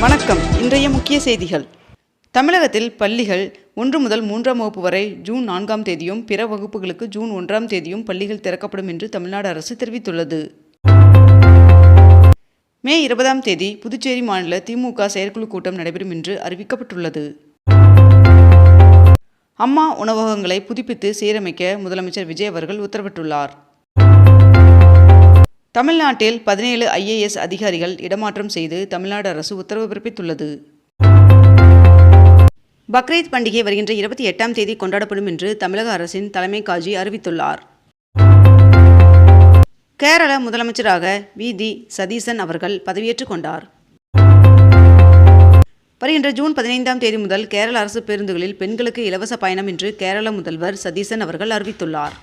வணக்கம். இன்றைய முக்கிய செய்திகள். தமிழகத்தில் பள்ளிகள் 1 முதல் 3ஆம் வகுப்பு வரை ஜூன் 4ஆம் தேதியும் பிற வகுப்புகளுக்கு ஜூன் 1ஆம் தேதியும் பள்ளிகள் திறக்கப்படும் என்று தமிழ்நாடு அரசு தெரிவித்துள்ளது. மே 20ஆம் தேதி புதுச்சேரி மாநில திமுக செயற்குழு கூட்டம் நடைபெறும் என்று அறிவிக்கப்பட்டுள்ளது. அம்மா உணவகங்களை புதுப்பித்து சீரமைக்க முதலமைச்சர் விஜய் அவர்கள் உத்தரவிட்டுள்ளார். தமிழ்நாட்டில் 17 IAS அதிகாரிகள் இடமாற்றம் செய்து தமிழ்நாடு அரசு உத்தரவு பிறப்பித்துள்ளது. பக்ரீத் பண்டிகை வருகின்ற 28ஆம் தேதி கொண்டாடப்படும் என்று தமிழக அரசின் தலைமை காஜி அறிவித்துள்ளார். கேரள முதலமைச்சராக வி. சதீசன் அவர்கள் பதவியேற்றுக் கொண்டார். வருகின்ற ஜூன் 15ஆம் தேதி முதல் கேரள அரசு பேருந்துகளில் பெண்களுக்கு இலவச பயணம் என்று கேரள முதல்வர் சதீசன் அவர்கள் அறிவித்துள்ளார்.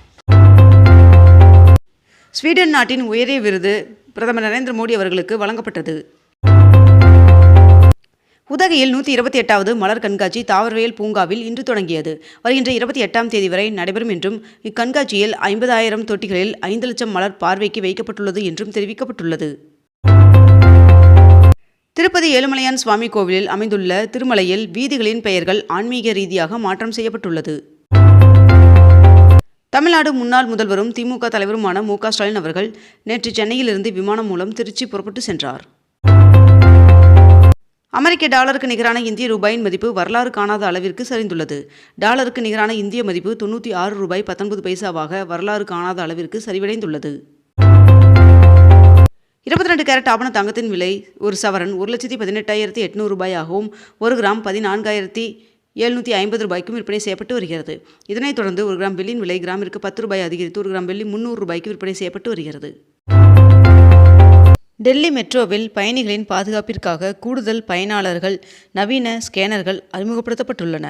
ஸ்வீடன் நாட்டின் உயரிய விருது பிரதமர் நரேந்திர மோடி அவர்களுக்கு வழங்கப்பட்டது. உதகையில் 128வது மலர் கண்காட்சி தாவரவியல் பூங்காவில் இன்று தொடங்கியது. வருகின்ற 28ஆம் தேதி வரை நடைபெறும் என்றும் இக்கண்காட்சியில் 50,000 தொட்டிகளில் 5 லட்சம் மலர் பார்வைக்கு வைக்கப்பட்டுள்ளது என்றும் தெரிவிக்கப்பட்டுள்ளது. திருப்பதி ஏழுமலையான் சுவாமி கோவிலில் அமைந்துள்ள திருமலையில் வீதிகளின் பெயர்கள் ஆன்மீக ரீதியாக மாற்றம் செய்யப்பட்டுள்ளது. தமிழ்நாடு முன்னாள் முதல்வரும் திமுக தலைவருமான மு.க. ஸ்டாலின் அவர்கள் நேற்று சென்னையிலிருந்து விமானம் மூலம் திருச்சி புறப்பட்டு சென்றார். அமெரிக்க டாலருக்கு நிகரான இந்திய ரூபாயின் மதிப்பு வரலாறு காணாத அளவிற்கு சரிந்துள்ளது. டாலருக்கு நிகரான இந்திய மதிப்பு 96 ரூபாய் 19 பைசாவாக வரலாறு காணாத அளவிற்கு சரிவடைந்துள்ளது. 22 கேரட் ஆபண தங்கத்தின் விலை ஒரு சவரன் 1,18,800 ரூபாயாகவும் 1 கிராம் 14,750 ரூபாய்க்கும் விற்பனை செய்யப்பட்டு வருகிறது. இதனைத் தொடர்ந்து 1 கிராம் வெள்ளியின் விலை கிராமிற்கு 10 ரூபாய் அதிகரித்து 1 கிராம் வெள்ளி 300 ரூபாய்க்கு விற்பனை செய்யப்பட்டு வருகிறது. டெல்லி மெட்ரோவில் பயணிகளின் பாதுகாப்பிற்காக கூடுதல் பயனாளர்கள் நவீன ஸ்கேனர்கள் அறிமுகப்படுத்தப்பட்டுள்ளன.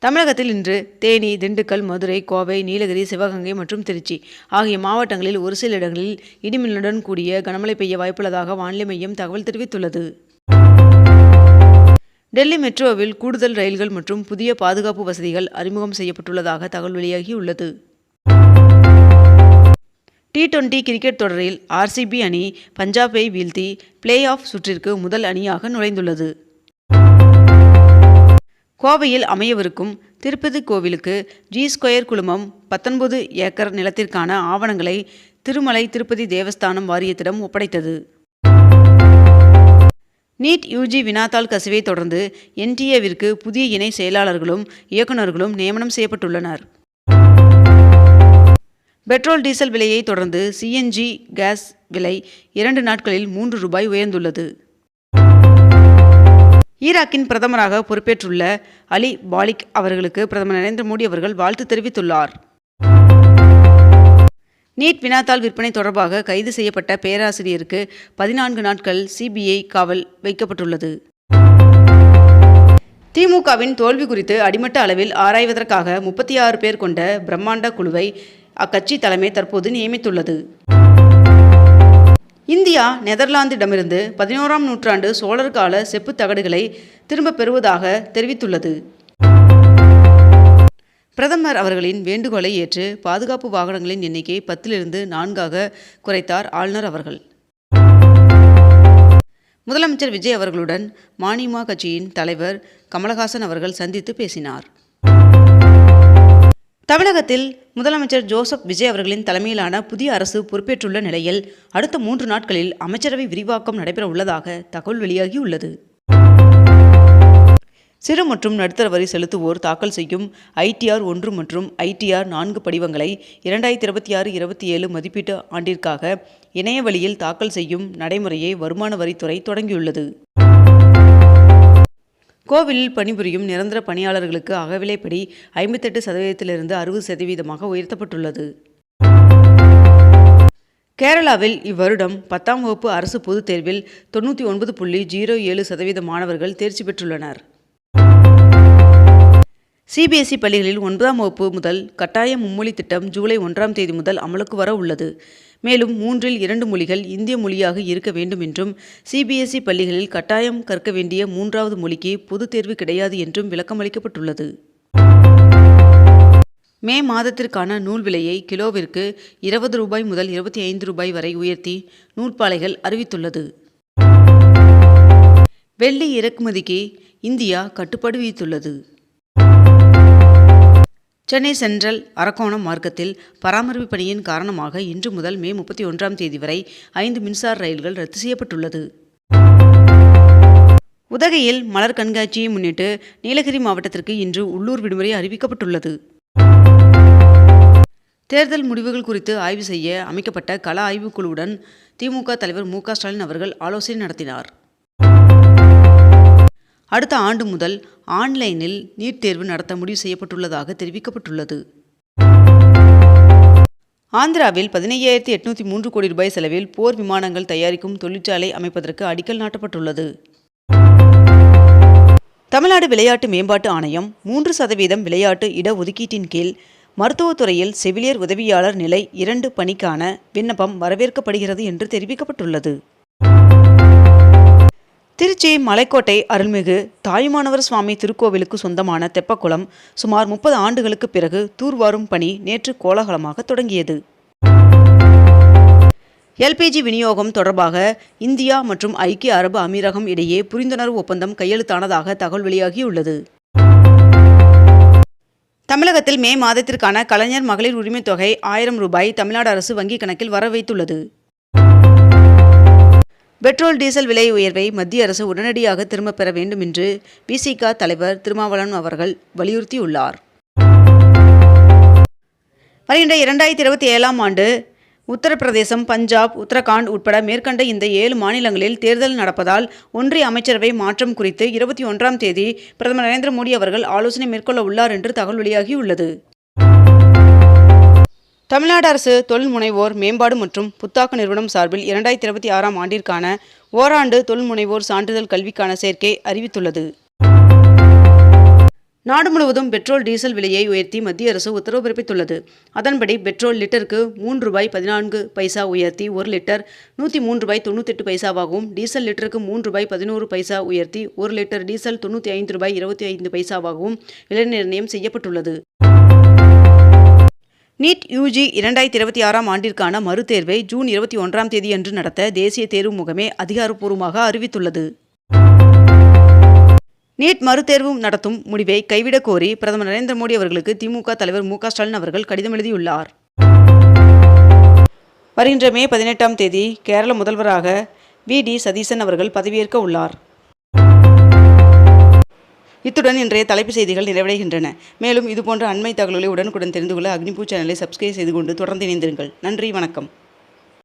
தமிழகத்தில் இன்று தேனி, திண்டுக்கல், மதுரை, கோவை, நீலகிரி, சிவகங்கை மற்றும் திருச்சி ஆகிய மாவட்டங்களில் ஒரு சில இடங்களில் இடிமின்னலுடன் கூடிய கனமழை பெய்ய வாய்ப்புள்ளதாக வானிலை மையம் தகவல் தெரிவித்துள்ளது. டெல்லி மெட்ரோவில் கூடுதல் ரயில்கள் மற்றும் புதிய பாதுகாப்பு வசதிகள் அறிமுகம் செய்யப்பட்டுள்ளதாக தகவல் வெளியாகியுள்ளது. T20 கிரிக்கெட் தொடரில் RCB அணி பஞ்சாபை வீழ்த்தி பிளே ஆஃப் சுற்றிற்கு முதல் அணியாக நுழைந்துள்ளது. கோவையில் அமையவிருக்கும் திருப்பதி கோவிலுக்கு G2 குழுமம் 19 ஏக்கர் நிலத்திற்கான ஆவணங்களை திருமலை திருப்பதி தேவஸ்தானம் வாரியத்திடம் ஒப்படைத்தது. நீட் UG வினாத்தாள் கசிவை தொடர்ந்து NTA-விற்கு புதிய இணை செயலாளர்களும் இயக்குநர்களும் நியமனம் செய்யப்பட்டுள்ளனர். பெட்ரோல் டீசல் விலையை தொடர்ந்து CNG கேஸ் விலை 2 நாட்களில் 3 ரூபாய் உயர்ந்துள்ளது. ஈராக்கின் பிரதமராக பொறுப்பேற்றுள்ள அலி பாலிக் அவர்களுக்கு பிரதமர் நரேந்திர மோடி அவர்கள் வாழ்த்து தெரிவித்துள்ளார். நீட் வினாத்தாள் விற்பனை தொடர்பாக கைது செய்யப்பட்ட பேராசிரியருக்கு 14 நாட்கள் CBI காவல் வைக்கப்பட்டுள்ளது. திமுகவின் தோல்வி குறித்து அடிமட்ட அளவில் ஆராய்வதற்காக 36 பேர் கொண்ட பிரம்மாண்ட குழுவை அக்கட்சி தலைமை தற்போது நியமித்துள்ளது. இந்தியா நெதர்லாந்திடமிருந்து 11ஆம் நூற்றாண்டு சோழர் கால செப்பு தகடுகளை திரும்பப் பெறுவதாக தெரிவித்துள்ளது. பிரதமர் அவர்களின் வேண்டுகோளை ஏற்று பாதுகாப்பு வாகனங்களின் எண்ணிக்கை 10லிருந்து 4ஆக குறைத்தார் ஆளுநர் அவர்கள். முதலமைச்சர் விஜய் அவர்களுடன் மநீம கட்சியின் தலைவர் கமலஹாசன் அவர்கள் சந்தித்து பேசினார். தமிழகத்தில் முதலமைச்சர் ஜோசப் விஜய் அவர்களின் தலைமையிலான புதிய அரசு பொறுப்பேற்றுள்ள நிலையில் அடுத்த 3 நாட்களில் அமைச்சரவை விரிவாக்கம் நடைபெற உள்ளதாக தகவல் வெளியாகியுள்ளது. சிறு மற்றும் நடுத்தர வரி செலுத்துவோர் தாக்கல் செய்யும் ITR 1 மற்றும் ITR 4 படிவங்களை 2026-27 மதிப்பீட்டு ஆண்டிற்காக இணைய வழியில் தாக்கல் செய்யும் நடைமுறையை வருமான வரித்துறை தொடங்கியுள்ளது. கோவிலில் பணிபுரியும் நிரந்தர பணியாளர்களுக்கு அகவிலைப்படி 58%லிருந்து 60% உயர்த்தப்பட்டுள்ளது. கேரளாவில் இவ்வருடம் 10ஆம் வகுப்பு அரசு பொதுத் தேர்வில் 99.07% மாணவர்கள் தேர்ச்சி பெற்றுள்ளனர். CBSE பள்ளிகளில் 9ஆம் வகுப்பு முதல் கட்டாய மும்மொழி திட்டம் ஜூலை 1ஆம் தேதி முதல் அமலுக்கு வர உள்ளது. மேலும் 3இல் 2 மொழிகள் இந்திய மொழியாக இருக்க வேண்டும் என்றும் CBSE பள்ளிகளில் கட்டாயம் கற்க வேண்டிய 3வது மொழிக்கு பொதுத் தேர்வு கிடையாது என்றும் விளக்கமளிக்கப்பட்டுள்ளது. மே மாதத்திற்கான நூல் விலையை கிலோவிற்கு 20 ரூபாய் முதல் 25 ரூபாய் வரை உயர்த்தி நூற்பாலைகள் அறிவித்துள்ளது. வெள்ளி இறக்குமதிக்கு இந்தியா கட்டுப்பாடு விதித்துள்ளது. சென்னை சென்ட்ரல் அரக்கோணம் மார்க்கத்தில் பராமரிப்பு பணியின் காரணமாக இன்று முதல் மே 31ஆம் தேதி வரை 5 மின்சார ரயில்கள் ரத்து செய்யப்பட்டுள்ளது. உதகையில் மலர் கண்காட்சியை முன்னிட்டு நீலகிரி மாவட்டத்திற்கு இன்று உள்ளூர் விடுமுறை அறிவிக்கப்பட்டுள்ளது. தேர்தல் முடிவுகள் குறித்து ஆய்வு செய்ய அமைக்கப்பட்ட கள ஆய்வுக்குழுவுடன் திமுக தலைவர் மு க ஸ்டாலின் அவர்கள் ஆலோசனை நடத்தினார். அடுத்த ஆண்டு முதல் ஆன்லைனில் நீட் தேர்வு நடத்த முடிவு செய்யப்பட்டுள்ளதாக தெரிவிக்கப்பட்டுள்ளது. ஆந்திராவில் 15,803 கோடி ரூபாய் செலவில் போர் விமானங்கள் தயாரிக்கும் தொழிற்சாலை அமைப்பதற்கு அடிக்கல் நாட்டப்பட்டுள்ளது. தமிழ்நாடு விளையாட்டு மேம்பாட்டு ஆணையம் 3% விளையாட்டு இடஒதுக்கீட்டின் கீழ் மருத்துவத்துறையில் செவிலியர் உதவியாளர் நிலை 2 பணிக்கான விண்ணப்பம் வரவேற்கப்படுகிறது என்று தெரிவிக்கப்பட்டுள்ளது. திருச்சி மலைக்கோட்டை அருள்மிகு தாயுமானவர் சுவாமி திருக்கோவிலுக்கு சொந்தமான தெப்பக்குளம் சுமார் 30 ஆண்டுகளுக்கு பிறகு தூர்வாரும் பணி நேற்று கோலாகலமாக தொடங்கியது. LPG விநியோகம் தொடர்பாக இந்தியா மற்றும் ஐக்கிய அரபு அமீரகம் இடையே புரிந்துணர்வு ஒப்பந்தம் கையெழுத்தானதாக தகவல் வெளியாகியுள்ளது. தமிழகத்தில் மே மாதத்திற்கான கலைஞர் மகளிர் உரிமைத் தொகை 1000 ரூபாய் தமிழ்நாடு அரசு வங்கிக் கணக்கில் வர வைத்துள்ளது. பெட்ரோல் டீசல் விலை உயர்வை மத்திய அரசு உடனடியாக திரும்பப் பெற வேண்டும் என்று விசிக தலைவர் திருமாவளவன் அவர்கள் வலியுறுத்தியுள்ளார். வருகின்ற 2027ஆம் ஆண்டு உத்தரப்பிரதேசம், பஞ்சாப், உத்தரகாண்ட் உட்பட மேற்கண்ட இந்த 7 மாநிலங்களில் தேர்தல் நடப்பதால் ஒன்றிய அமைச்சரவை மாற்றம் குறித்து 21ஆம் தேதி பிரதமர் நரேந்திர மோடி அவர்கள் ஆலோசனை மேற்கொள்ள உள்ளார் என்று தகவல் வெளியாகியுள்ளது. தமிழ்நாடு அரசு தொழில் முனைவோர் மேம்பாடு மற்றும் புத்தாக்க நிறுவனம் சார்பில் 2026ஆம் ஆண்டிற்கான ஓராண்டு தொழில் முனைவோர் சான்றிதழ் கல்விக்கான சேர்க்கை அறிவித்துள்ளது. நாடு முழுவதும் பெட்ரோல் டீசல் விலையை உயர்த்தி மத்திய அரசு உத்தரவு பிறப்பித்துள்ளது. அதன்படி பெட்ரோல் லிட்டருக்கு 3 ரூபாய் 14 பைசா உயர்த்தி 1 லிட்டர் 103 ரூபாய் 98 பைசாவாகவும், டீசல் லிட்டருக்கு 3 ரூபாய் 11 பைசா உயர்த்தி 1 லிட்டர் டீசல் 95 ரூபாய் 25 பைசாவாகவும் விலை நிர்ணயம் செய்யப்பட்டுள்ளது. நீட் UG 2026ஆம் ஆண்டிற்கான மறுதேர்வை ஜூன் 21ஆம் தேதி அன்று நடத்த தேசிய தேர்வு முகமே அதிகாரப்பூர்வமாக அறிவித்துள்ளது. நீட் மறுதேர்வு நடத்தும் முடிவை கைவிடக் கோரி பிரதமர் நரேந்திர மோடி அவர்களுக்கு திமுக தலைவர் மு க ஸ்டாலின் அவர்கள் கடிதம் எழுதியுள்ளார். வருகின்ற மே 18ஆம் தேதி கேரள முதல்வராக VD சதீசன் அவர்கள் பதவியேற்க உள்ளார். இத்துடன் இன்றைய தலைப்புச் செய்திகள் நிறைவடைகின்றன. மேலும் இதுபோன்ற அண்மை தகவல்களை உடனுக்குடன் தெரிந்து கொள்ள அக்னிபூ சேனலை சப்ஸ்கிரைப் செய்து கொண்டு தொடர்ந்து இணைந்திருங்கள். நன்றி, வணக்கம்.